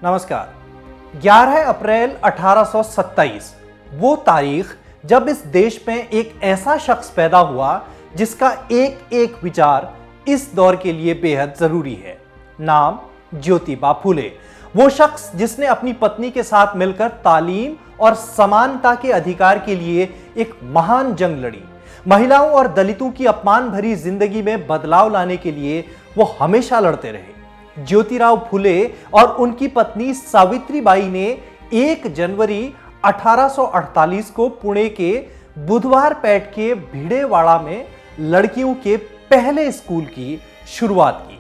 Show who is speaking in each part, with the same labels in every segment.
Speaker 1: नमस्कार। 11 अप्रैल 1827 वो तारीख जब इस देश में एक ऐसा शख्स पैदा हुआ जिसका एक एक विचार इस दौर के लिए बेहद जरूरी है। नाम ज्योतिबा फुले। वो शख्स जिसने अपनी पत्नी के साथ मिलकर तालीम और समानता के अधिकार के लिए एक महान जंग लड़ी। महिलाओं और दलितों की अपमान भरी जिंदगी में बदलाव लाने के लिए वो हमेशा लड़ते रहे। ज्योतिराव फुले और उनकी पत्नी सावित्रीबाई ने 1 जनवरी 1848 को पुणे के बुधवारपेट के भिड़ेवाड़ा में लड़कियों के पहले स्कूल की शुरुआत की।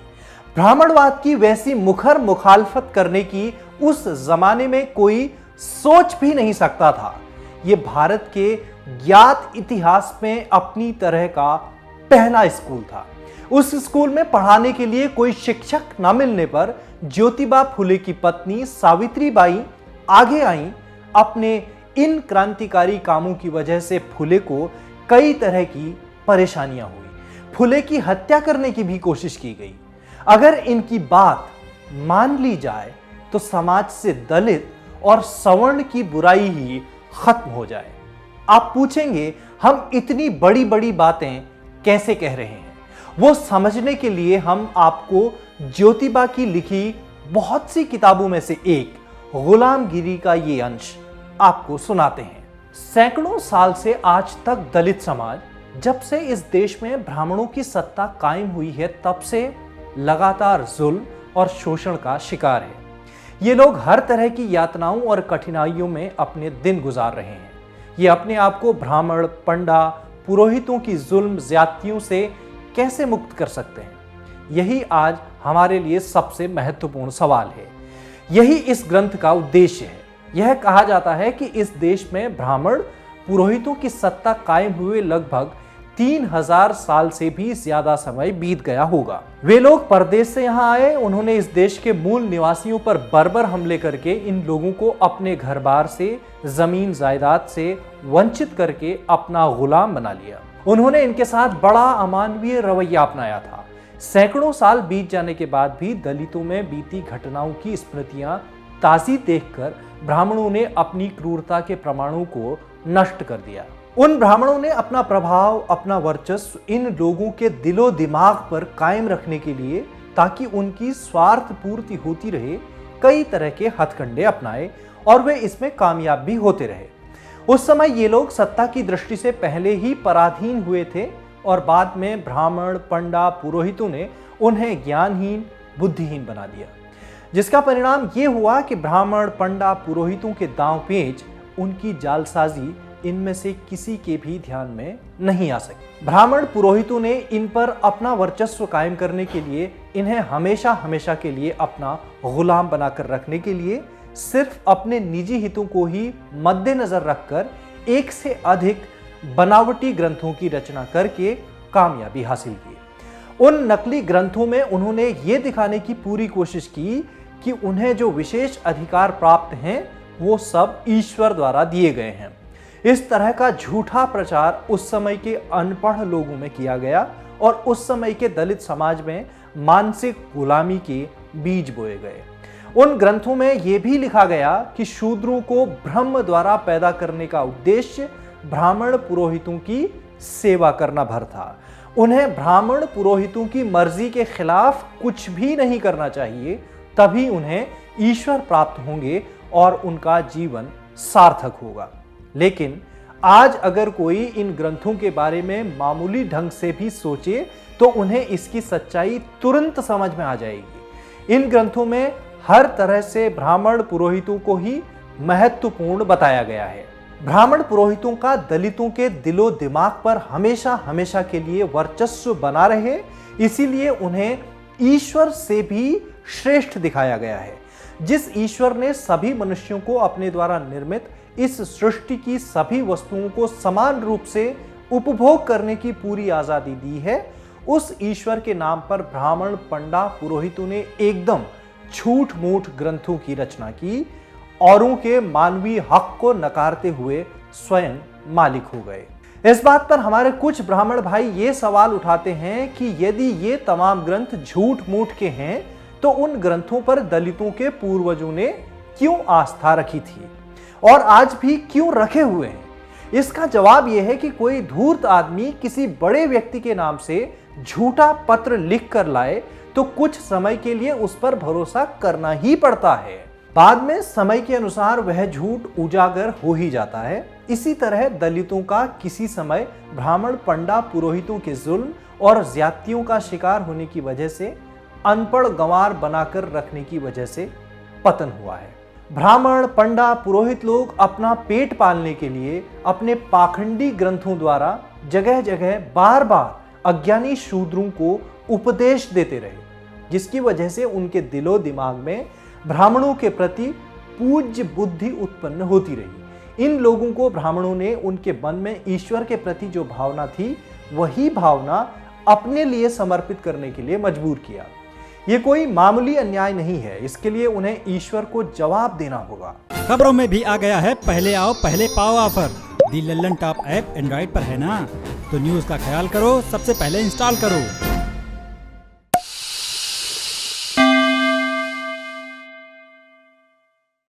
Speaker 1: ब्राह्मणवाद की वैसी मुखर मुखालफत करने की उस जमाने में कोई सोच भी नहीं सकता था। यह भारत के ज्ञात इतिहास में अपनी तरह का पहला स्कूल था। उस स्कूल में पढ़ाने के लिए कोई शिक्षक न मिलने पर ज्योतिबा फुले की पत्नी सावित्रीबाई आगे आईं। अपने इन क्रांतिकारी कामों की वजह से फुले को कई तरह की परेशानियां हुई। फुले की हत्या करने की भी कोशिश की गई। अगर इनकी बात मान ली जाए तो समाज से दलित और सवर्ण की बुराई ही खत्म हो जाए। आप पूछेंगे हम इतनी बड़ी बड़ी बातें कैसे कह रहे हैं? वो समझने के लिए हम आपको ज्योतिबा की लिखी बहुत सी किताबों में से एक गुलामगिरी का ये अंश आपको सुनाते हैं। सैकड़ों साल से आज तक दलित समाज, जब से इस देश में ब्राह्मणों की सत्ता कायम हुई है, तब से लगातार जुल्म और शोषण का शिकार है। ये लोग हर तरह की यातनाओं और कठिनाइयों में अपने दिन गुजार रहे हैं। ये अपने आप को ब्राह्मण, पंडा, पुरोहितों की जुल्म ज्यादतियों से कैसे मुक्त कर सकते हैं? यही आज हमारे लिए सबसे महत्वपूर्ण सवाल है। यही इस ग्रंथ का उद्देश्य है। यह कहा जाता है कि इस देश में ब्राह्मण पुरोहितों की सत्ता कायम हुए लगभग 3000 साल से भी ज्यादा समय बीत गया होगा। वे लोग परदेश से यहां आए। उन्होंने इस देश के मूल निवासियों पर बर्बर हमले करके इन लोगों को अपने घर बार से, जमीन जायदाद से वंचित करके अपना गुलाम बना लिया। उन्होंने इनके साथ बड़ा अमानवीय रवैया अपनाया था। सैकड़ों साल बीत जाने के बाद भी दलितों में बीती घटनाओं की स्मृतियां ताजी देखकर ब्राह्मणों ने अपनी क्रूरता के प्रमाणों को नष्ट कर दिया। उन ब्राह्मणों ने अपना प्रभाव, अपना वर्चस्व इन लोगों के दिलो दिमाग पर कायम रखने के लिए, ताकि उनकी स्वार्थ पूर्ति होती रहे, कई तरह के हथकंडे अपनाए और वे इसमें कामयाब भी होते रहे। उस समय ये लोग सत्ता की दृष्टि से पहले ही पराधीन हुए थे और बाद में ब्राह्मण, पंडा, पुरोहितों ने उन्हें ज्ञानहीन, बुद्धिहीन बना दिया, जिसका परिणाम ये हुआ कि ब्राह्मण, पंडा, पुरोहितों के दांव पेच, उनकी जालसाजी इनमें से किसी के भी ध्यान में नहीं आ सकी। ब्राह्मण पुरोहितों ने इन पर अपना वर्चस्व कायम करने के लिए, इन्हें हमेशा हमेशा के लिए अपना गुलाम बनाकर रखने के लिए सिर्फ अपने निजी हितों को ही मद्देनजर रखकर एक से अधिक बनावटी ग्रंथों की रचना करके कामयाबी हासिल की। उन नकली ग्रंथों में उन्होंने ये दिखाने की पूरी कोशिश की कि उन्हें जो विशेष अधिकार प्राप्त हैं वो सब ईश्वर द्वारा दिए गए हैं। इस तरह का झूठा प्रचार उस समय के अनपढ़ लोगों में किया गया और उस समय के दलित समाज में मानसिक गुलामी के बीज बोए गए। उन ग्रंथों में यह भी लिखा गया कि शूद्रों को ब्रह्म द्वारा पैदा करने का उद्देश्य ब्राह्मण पुरोहितों की सेवा करना भर था। उन्हें ब्राह्मण पुरोहितों की मर्जी के खिलाफ कुछ भी नहीं करना चाहिए, तभी उन्हें ईश्वर प्राप्त होंगे और उनका जीवन सार्थक होगा। लेकिन आज अगर कोई इन ग्रंथों के बारे में मामूली ढंग से भी सोचे तो उन्हें इसकी सच्चाई तुरंत समझ में आ जाएगी। इन ग्रंथों में हर तरह से ब्राह्मण पुरोहितों को ही महत्वपूर्ण बताया गया है। ब्राह्मण पुरोहितों का दलितों के दिलो दिमाग पर हमेशा हमेशा के लिए वर्चस्व बना रहे, इसीलिए उन्हें ईश्वर से भी श्रेष्ठ दिखाया गया है। जिस ईश्वर ने सभी मनुष्यों को अपने द्वारा निर्मित इस सृष्टि की सभी वस्तुओं को समान रूप से उपभोग करने की पूरी आजादी दी है, उस ईश्वर के नाम पर ब्राह्मण, पंडा, पुरोहितों ने एकदम झूठ मूठ ग्रंथों की रचना की, औरों के मानवीय हक को नकारते हुए स्वयं मालिक हो गए। इस बात पर हमारे कुछ ब्राह्मण भाई ये सवाल उठाते हैं कि यदि ये तमाम ग्रंथ झूठ मूठ के हैं तो उन ग्रंथों पर दलितों के पूर्वजों ने क्यों आस्था रखी थी और आज भी क्यों रखे हुए हैं? इसका जवाब यह है कि कोई धूर्त आदमी किसी बड़े व्यक्ति के नाम से झूठा पत्र लिख कर लाए तो कुछ समय के लिए उस पर भरोसा करना ही पड़ता है। बाद में समय के अनुसार वह झूठ उजागर हो ही जाता है। इसी तरह दलितों का किसी समय ब्राह्मण पंडा पुरोहितों के जुल्म और ज्यादतियों का शिकार होने की वजह से, अनपढ़ गंवार बनाकर रखने की वजह से पतन हुआ है। ब्राह्मण पंडा पुरोहित लोग अपना पेट पालने के लिए अपने पाखंडी ग्रंथों द्वारा जगह जगह बार बार अज्ञानी शूद्रों को उपदेश देते रहे, जिसकी वजह से उनके दिलो दिमाग में ब्राह्मणों के प्रति पूज्य बुद्धि उत्पन्न होती रही। इन लोगों को ब्राह्मणों ने उनके मन में ईश्वर के प्रति जो भावना थी वही भावना अपने लिए समर्पित करने के लिए मजबूर किया। ये कोई मामूली अन्याय नहीं है, इसके लिए उन्हें ईश्वर को जवाब देना होगा।
Speaker 2: खबरों में भी आ गया है पहले आओ पहले पाओ ऑफर। दी लल्लन टॉप ऐप एंड्रॉइड पर है ना, तो न्यूज का ख्याल करो, सबसे पहले इंस्टॉल करो।